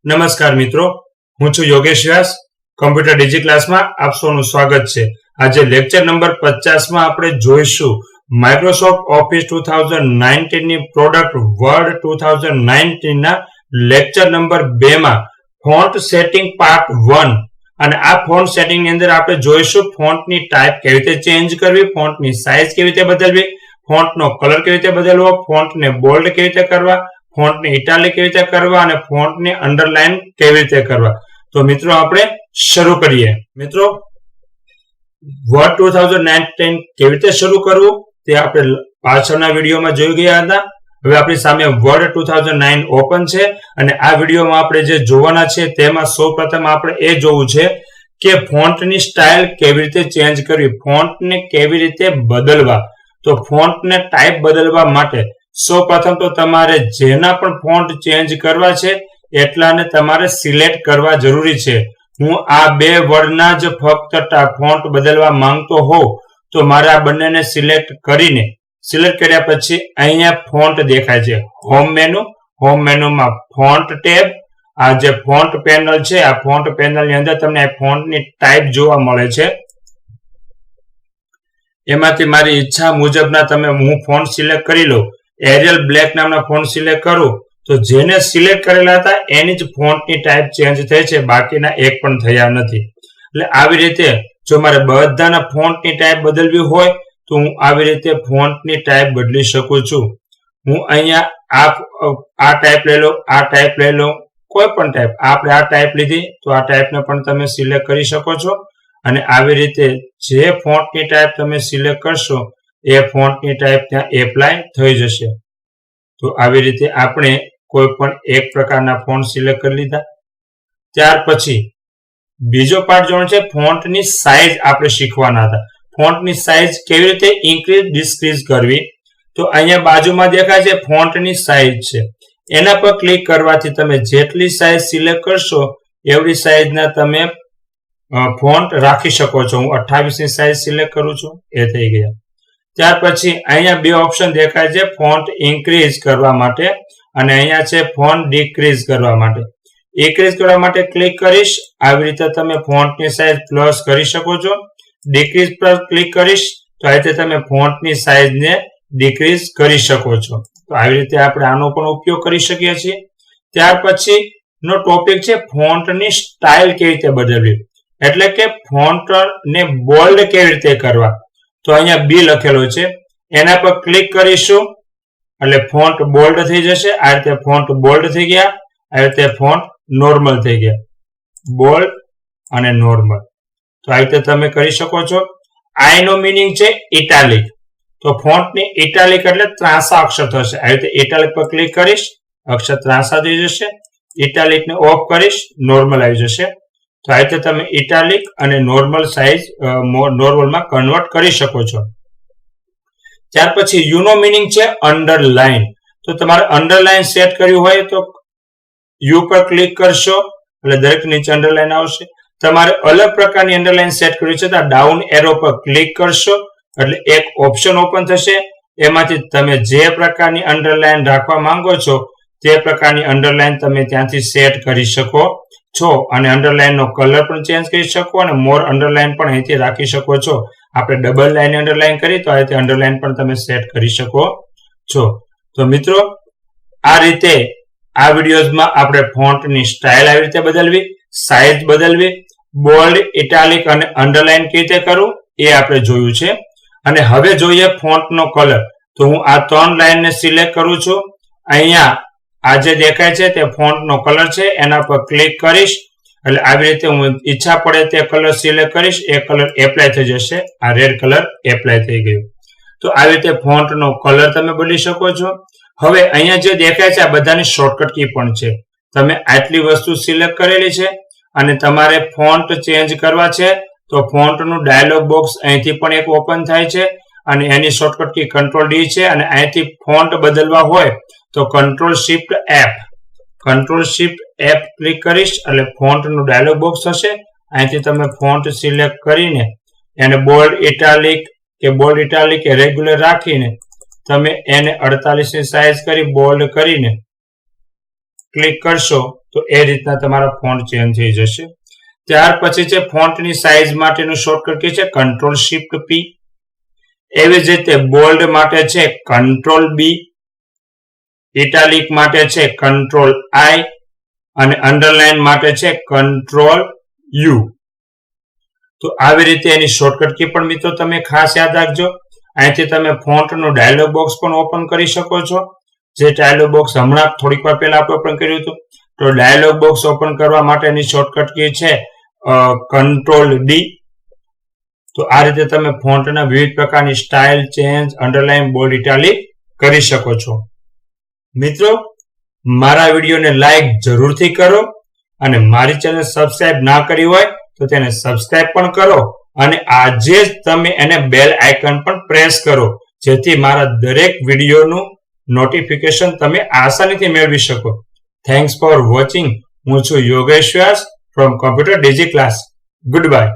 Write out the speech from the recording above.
નમસ્કાર મિત્રો, હું છું યોગેશ વ્યાસ. કમ્પ્યુટર DigiClass માં આપ સૌનું સ્વાગત છે. આજે લેક્ચર નંબર 50 માં આપણે જોઈશું માઇક્રોસોફ્ટ ઓફિસ 2019 ની પ્રોડક્ટ વર્ડ 2019 ના લેક્ચર નંબર 2 માં ફોન્ટ સેટિંગ પાર્ટ 1. અને આ ફોન્ટ સેટિંગ ની અંદર આપણે જોઈશું ફોન્ટની ટાઈપ કેવી રીતે ચેન્જ કરવી, ફોન્ટની સાઇઝ કેવી રીતે બદલવી, ફોન્ટનો કલર કેવી રીતે બદલવો, ફોન્ટને બોલ્ડ કેવી રીતે કરવા, ફોન્ટને ઇટાલિક કેવી રીતે કરવા અને ફોન્ટને અંડરલાઇન કેવી રીતે કરવા. તો મિત્રો આપણે શરૂ કરીએ. મિત્રો વર્ડ 2019 કેવી રીતે શરૂ કરવું તે આપણે પાછળના વિડીયોમાં જોઈ ગયા હતા. હવે આપણી સામે વર્ડ 2009 ઓપન છે અને આ વિડીયોમાં આપણે જે જોવાના છે તેમાં સૌપ્રથમ આપણે એ જોવું છે કે ફોન્ટની સ્ટાઇલ કેવી રીતે ચેન્જ કરવી, ફોન્ટને કેવી રીતે બદલવા. તો ફોન્ટને ટાઈપ બદલવા માટે સૌપ્રથમ તો તમારે જેના પણ ફોન્ટ ચેન્જ કરવા છે એટલાને તમારે સિલેક્ટ કરવા જરૂરી છે. હું આ બે વર્ડના જ ફક્ત ફોન્ટ બદલવા માંગતો હોઉં તો મારે આ બંનેને સિલેક્ટ કર્યા પછી અહીંયા ફોન્ટ દેખાય છે હોમ મેનુમાં ફોન્ટ ટેબ. આ જે ફોન્ટ પેનલ છે આ ફોન્ટ પેનલની અંદર તમને ફોન્ટની ટાઈપ જોવા મળે છે. એમાંથી મારી ઈચ્છા મુજબના હું ફોન્ટ સિલેક્ટ કરી લઉં. એરિયલ બ્લેક નામના ફોન્ટ સિલેક્ટ કરું તો જેને સિલેક્ટ કરેલા હતા એની જ ફોન્ટની ટાઈપ ચેન્જ થઈ છે, બાકીના એક પણ થયા નથી. એટલે આવી રીતે જો મારે બધાના ફોન્ટની ટાઈપ બદલવી હોય તો હું આવી રીતે ફોન્ટની ટાઈપ બદલી શકું છું. હું અહીંયા આ ટાઈપ લઈ લો, આ ટાઈપ લઈ લો, કોઈ પણ ટાઈપ. આપણે આ ટાઈપ લીધી તો આ ટાઈપને પણ તમે સિલેક્ટ કરી શકો છો અને આવી રીતે જે ફોન્ટની ટાઈપ તમે સિલેક્ટ કરશો એ ફોન્ટની ટાઈપ ત્યાં એપ્લાય થઈ જશે. તો આવી રીતે આપણે કોઈ પણ એક પ્રકારના ફોન્ટ સિલેક્ટ કરી લીધા. ત્યાર પછી બીજો પાર્ટ જોવાનો છે ફોન્ટની સાઇઝ આપણે શીખવાના હતા. ફોન્ટની સાઇઝ કેવી રીતે ઇન્ક્રીઝ ડિક્રીઝ કરવી. તો અહીંયા બાજુમાં દેખાય છે ફોન્ટની સાઇઝ છે, એના પર ક્લિક કરવાથી તમે જેટલી સાઇઝ સિલેક્ટ કરશો એવડી સાઇઝના તમે ફોન્ટ રાખી શકો છો. હું 28 ની સાઇઝ સિલેક્ટ કરું છું, એ થઈ ગયા. ત્યાર પછી અહીંયા બે ઓપ્શન દેખાય છે ફોન્ટ ઇન્ક્રીઝ કરવા માટે અને અહીંયા છે ફોન્ટ ડિક્રીઝ કરવા માટે. ઇન્ક્રીઝ કરવા માટે ક્લિક કરીશ, આવી રીતે તમે ફોન્ટની સાઇઝ પ્લસ કરી શકો છો. ડિક્રીઝ પર ક્લિક કરીશ તો આ રીતે તમે ફોન્ટની સાઇઝને ડિક્રીઝ કરી શકો છો. તો આવી રીતે આપણે આનો પણ ઉપયોગ કરી શકીએ છીએ. ત્યાર પછી નો ટોપિક છે ફોન્ટની સ્ટાઇલ કેવી રીતે બદલવી, એટલે કે ફોન્ટને બોલ્ડ કેવી રીતે કરવા. તો અહીંયા બી લખેલો છે, એના પર ક્લિક કરીશું એટલે ફોન્ટ બોલ્ડ થઈ જશે. આ રીતે ફોન્ટ બોલ્ડ થઈ ગયા, આ રીતે ફોન્ટ નોર્મલ થઈ ગયા. બોલ્ડ અને નોર્મલ. તો આ રીતે તમે કરી શકો છો. આઈ નો મિનિંગ છે ઇટાલિક. તો ફોન્ટની ઇટાલિક એટલે ત્રાંસા અક્ષર થશે. આ રીતે ઇટાલિક પર ક્લિક કરીશ, અક્ષર ત્રાંસા થઈ જશે. ઇટાલિકને ઓફ કરીશ, નોર્મલ આવી જશે. તો આ રીતે તમે ઇટાલિક અને નોર્મલ સાઇઝ નોર્મલમાં કન્વર્ટ કરી શકો છો. ત્યાર પછી યુ નો મિનિંગ છે અંડરલાઇન. તો તમારે અંડરલાઇન સેટ કર્યું હોય તો યુ પર ક્લિક કરશો એટલે દરેક નીચે અંડરલાઇન આવશે. તમારે અલગ પ્રકારની અંડરલાઇન સેટ કરવી છે તો ડાઉન એરો પર ક્લિક કરશો એટલે એક ઓપ્શન ઓપન થશે. એમાંથી તમે જે પ્રકારની અંડરલાઇન રાખવા માંગો છો તે પ્રકારની અંડરલાઇન તમે ત્યાંથી સેટ કરી શકો છો અને અંડરલાઇન નો કલર પણ ચેન્જ કરી શકો અને મોર અંડરલાઇન પણ અહીંથી રાખી શકો છો. આપણે ડબલ લાઇન અંડરલાઇન કરી તો આ રીતે અંડરલાઇન પણ તમે સેટ કરી શકો છો. તો મિત્રો આ રીતે આ વિડીયોઝમાં આપણે ફોન્ટની સ્ટાઇલ આવી રીતે બદલવી, સાઇઝ બદલવી, બોલ્ડ, ઇટાલિક અને અંડરલાઇન કેવી રીતે કરવું એ આપણે જોયું છે. અને હવે જોઈએ ફોન્ટનો કલર. તો હું આ 3 લાઇનને સિલેક્ટ કરું છું. અહીંયા આ જે દેખાય છે તે ફોન્ટનો કલર છે, એના પર ક્લિક કરીશ એટલે આવી રીતે હું ઈચ્છા પડે તે કલર સિલેક્ટ કરીશ, એ કલર એપ્લાય થઈ જશે. આ રેડ કલર એપ્લાય થઈ ગયો. તો આવી રીતે ફોન્ટનો કલર તમે બદલી શકો છો. હવે અહીંયા જે દેખાય છે આ બધાની શોર્ટકટ કી પણ છે. તમે આટલી વસ્તુ સિલેક્ટ કરેલી છે અને તમારે ફોન્ટ ચેન્જ કરવા છે તો ફોન્ટનું ડાયલોગ બોક્સ અહીંથી પણ એક ઓપન થાય છે અને એની શોર્ટકટ કી કંટ્રોલ ડી છે. અને અહીંથી ફોન્ટ બદલવા હોય તો કંટ્રોલ શિફ્ટ એફ ક્લિક કરીશ એટલે ફોન્ટનું ડાયલોગ બોક્સ થશે. અહીંથી તમે ફોન્ટ સિલેક્ટ કરીને એને બોલ્ડ ઇટાલિક કે રેગ્યુલર રાખીને તમે એને 48 ની સાઇઝ કરી બોલ્ડ કરીને ક્લિક કરશો તો એ રીતના તમારા ફોન્ટ ચેન્જ થઈ જશે. ત્યાર પછી છે ફોન્ટની સાઇઝ માટેનું શોર્ટકટ કી છે Ctrl+Shift+P. એવી જ રીતે બોલ્ડ માટે છે Ctrl+B, ઇટાલિક માટે છે Ctrl+I અને અંડરલાઇન માટે છે Ctrl+U. તો આવી રીતે એની શોર્ટકટ કી પણ મિત્રો તમે ખાસ યાદ રાખજો. અહીંથી તમે ફોન્ટનું ડાયલોગ બોક્સ પણ ઓપન કરી શકો છો, જે ડાયલોગ બોક્સ હમણાં થોડીક વાર પહેલા આપણે ઓપન કર્યું હતું. તો ડાયલોગ બોક્સ ઓપન કરવા માટેની શોર્ટકટ કી છે Ctrl+D. તો આ રીતે તમે ફોન્ટના વિવિધ પ્રકારની style change, underline, bold, italic કરી શકો છો. મિત્રો, મારા વિડીયોને લાઈક જરૂરથી કરો અને મારી ચેનલ સબસ્ક્રાઇબ ના કરી હોય તો તેને સબસ્ક્રાઇબ પણ કરો અને આજે જ તમે એને બેલ આઇકન પણ પ્રેસ કરો, જેથી મારા દરેક વિડીયોનું નોટિફિકેશન તમે આસાનીથી મેળવી શકો. Thanks for watching. હું છું Yogesh Vyas from computer DigiClass. Good by.